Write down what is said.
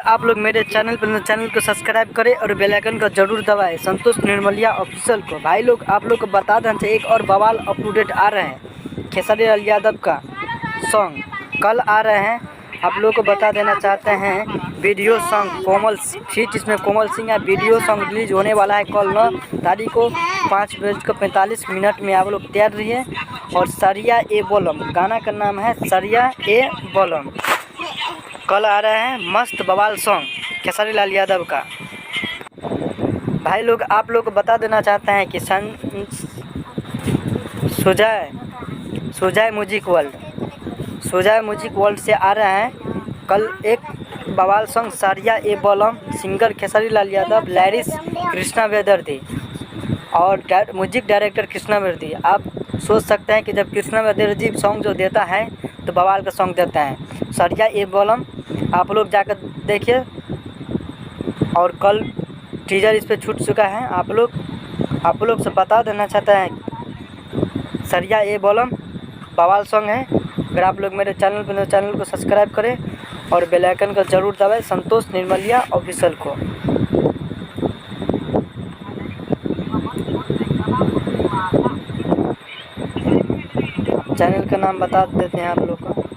आप लोग मेरे चैनल को सब्सक्राइब करें और बेल आइकन को जरूर दबाएं। संतोष निर्मलिया ऑफिशियल को भाई लोग आप लोग को बता दें एक और बवाल अप टू डेट आ रहे हैं। खेसारी लाल यादव का सॉन्ग कल आ रहे हैं। आप लोग को बता देना चाहते हैं वीडियो सॉन्ग कोमल फीट इसमें कोमल सिंह है। वीडियो सॉन्ग रिलीज होने वाला है कल 9 तारीख को 5:45 में। आप लोग तैयार रहिए। और सरिया ए बोलम गाना का नाम है सरिया ए बोलम। कल आ रहे हैं मस्त बवाल सॉन्ग खेसारी लाल यादव का। भाई लोग आप लोग को बता देना चाहते हैं कि सुजय म्यूजिक वर्ल्ड से आ रहे हैं कल एक बवाल सॉन्ग सरिया ए बोलम। सिंगर खेसारी लाल यादव, लिरिक्स कृष्णा वेदर्ती और म्यूजिक डायरेक्टर कृष्णा वेदर्ती। आप सोच सकते हैं कि जब कृष्णा वेदर्ती सॉन्ग जो देता है तो बवाल का सॉन्ग देता है। सरिया ए बोलम आप लोग जाकर देखिए। और कल टीजर इस पर छूट चुका है। आप लोग से बता देना चाहता है सरिया ए बोलम बवाल सॉन्ग है। अगर आप लोग मेरे चैनल को सब्सक्राइब करें और बेल आइकन को जरूर दबाएं। संतोष निर्मलिया ऑफिशियल को चैनल का नाम बता देते हैं आप लोग को।